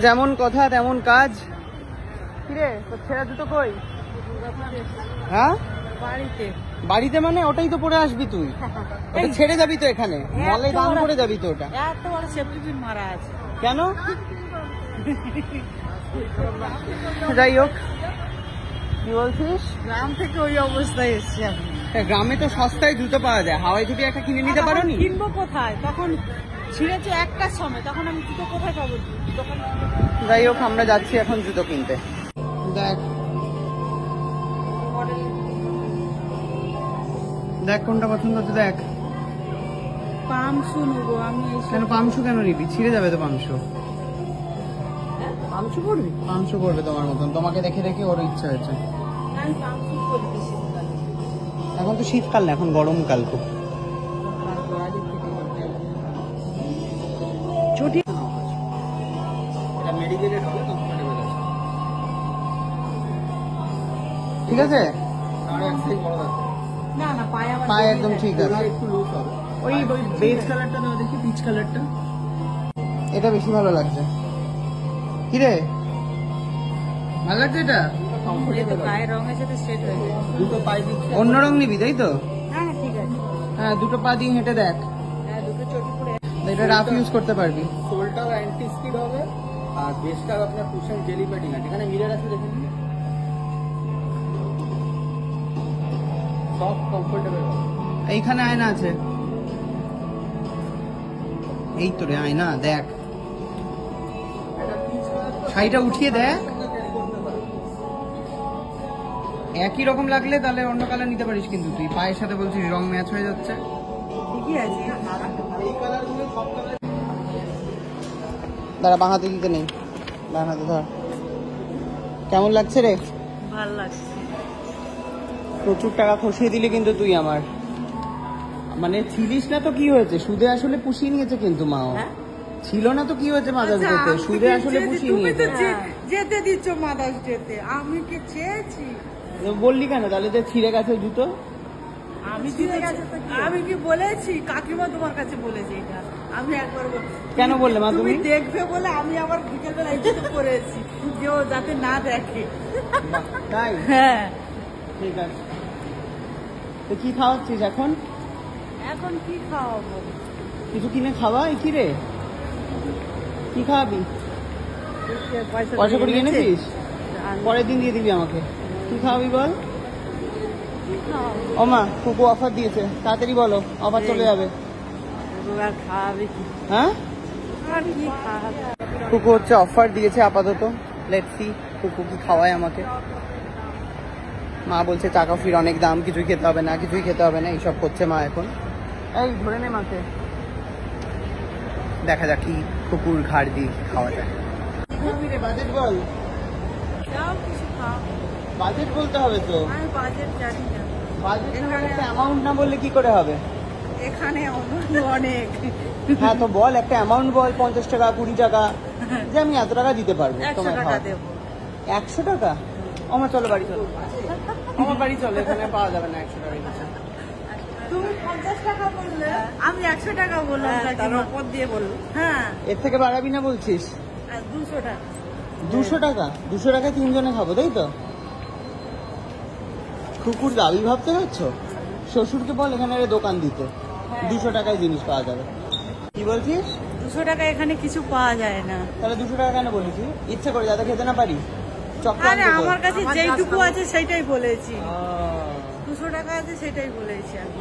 যেমন কথা তেমন কাজ। কিরে তোর ছেঁড়া জুতো কই? হ্যাঁ বাড়িতে। বাড়িতে মানে ওটাই তো পরে আসবি তুই, ওটা ছেড়ে যাবি তো এখানে মলে দান করে যাবি তো ওটা। এত বড় সেফটি পিন মারা আছে কেন? যাই হোক, কি বলছিস? গ্রাম থেকে ওই অবস্থায় এসছি আমি। গ্রামে তো সস্তায় জুতো পাওয়া যায়, হাওয়াই থেকে একটা কিনে নিতে পারো নি? কিনবো কোথায়? তখন ছিঁড়েছে একটার সময়, তখন আমি জুতো কোথায় পাবো? দোকান। যাই হোক, আমরা যাচ্ছি এখন জুতো কিনতে। দেখ দেখ কোনটা পছন্দ হচ্ছে দেখ। পামশু নেবো আমি। কেন পামশু কেন নিবি? ছিঁড়ে যাবে তো পামশু। পামশু পড়বি? পামশু করবে তোমার মতন, তোমাকে দেখে দেখে ওর ইচ্ছা হয়েছে। আমি পামশু পড়বি শীতকালে। এখন তো শীতকাল না, এখন গরমকাল খুব। ছুটি ঠিক আছে, না না পায়ে আমার পায়ে একদম ঠিক আছে। ওই বেজ কালারটা দাও দেখি, পিচ কালারটা। এটা বেশি ভালো লাগছে। কিরে ভালো লাগছে এটা? পায়ের রঙের সাথে সেট হয়ে যায়। দুটো পায়ে দিচ্ছি, অন্য রং নিবি তাই তো? হ্যাঁ ঠিক আছে। হ্যাঁ দুটো পা দিয়ে হেঁটে দেখ, হ্যাঁ দুটো চটি পরে। এটা রাফ ইউজ করতে পারবি। সোলটাও অ্যান্টি স্কিড হবে আর বেসটাও আপনার কুশন জেলি প্যাডিং আছে, এখানে মিরর আছে দেখুন, সফট কমফোর্টেবল হবে। এইখানে আয়না আছে, এই তো রে আয়না, দেখ শাড়িটা উঠিয়ে দেখ, একই রকম লাগলে তাহলে অন্য কালার নিতে পারিস, কিন্তু তুই পায়ের সাথে বলছিস রং ম্যাচ হয়ে যাচ্ছে। ঠিকই আছে। এই কালারগুলো সব কালার। দাঁড়া বাঁ হাতে দিতে নেই, ডান হাতে ধর। কেমন লাগছে রে? ভালো লাগছে। প্রচুর টাকা খসিয়ে দিলি কিন্তু তুই আমার, মানে ছিলিস না তো কি হয়েছে, সুদে আসলে পুষিয়ে নিয়েছে কিন্তু মাও। ছিল না তো কি হয়েছে মাদার্স ডেতে, সুদে আসলে পুষিয়ে নিয়েছে। যেতে দিচ্ছ মাদার্স ডেতে, আমি কি চেয়েছি? বললি কেন তাহলে যে ছিঁড়ে গেছে জুতো? আমি কি বলেছি? কাকিমা তোমার কাছে বলেছে এটা, আমি একবার কেন বললে মা তুমি? দেখবে বলে আমি আবার বিকেলবেলা এই জুতো পরেছি যে ও যাতে না দেখে। তাই? হ্যাঁ ঠিক আছে, তো কি খাওয়াচ্ছিস এখন? এখন কি খাওয়াবো? কিছু কিনে খাওয়া। কি রে কি খাওয়াবি? পয়সা করে কিনেছিস? পরের দিন দিয়ে দিবি আমাকে। কি খাওয়াবি বল? ও মা কুকু অফার দিয়েছে, তাড়াতাড়ি বলো, অফার চলে যাবে। খাওয়াবে কি? হ্যাঁ আর কি খাওয়াবে? কুকু হচ্ছে অফার দিয়েছে আপাতত, লেটস সি কুকু কি খাওয়ায় আমাকে। মা বলছে টাকা ফির অনেক দাম, কিছুই খেতে হবে না, কিছুই খেতে হবে না, এইসব করছে মা এখন। এই ধরে নে মাকে, দেখা যাক কি কুকুর ঘাড় দিয়ে খাওয়া যায়। বাজেট বল, যাও কিছু খাও। বাজেট বলতে হবে তো। আমি বাজেট জানি না। বাজেট একটা অ্যামাউন্ট না বললে কি করে হবে? এখানে অনেক। হ্যাঁ তো বল একটা অ্যামাউন্ট বল, 50 টাকা 20 টাকা, যে আমি এত টাকা দিতে পারবো 100 তোমায় টাকা খাওয়া। দেবো। 100 টাকা? আমার চলো বাড়ি চলো, আমার বাড়ি চলো, এখানে পাওয়া যাবে না 100 টাকা। তুমি 50 টাকা বললে, আমি 100 টাকা বললাম, তার উপর দিয়ে বললো। হ্যাঁ এর থেকে বাড়াবি না বলছিস? 200 টাকা। 200 টাকা? 200 টাকায় 3 জনে খাবো তাই তো? কুকুর দাবি ভাবতে পারছো? শ্বশুরকে বল এখানে দোকান দিতে, 200 টাকায় জিনিস পাওয়া যাবে। কি বলছিস? 200 টাকা এখানে কিছু পাওয়া যায় না। তাহলে 200 টাকা কেন বলেছি? ইচ্ছে করে যাতে খেতে না পারি। আরে আমার কাছে যেইটুকু আছে সেটাই বলেছি। 200 টাকা আছে সেটাই বলেছি আমি।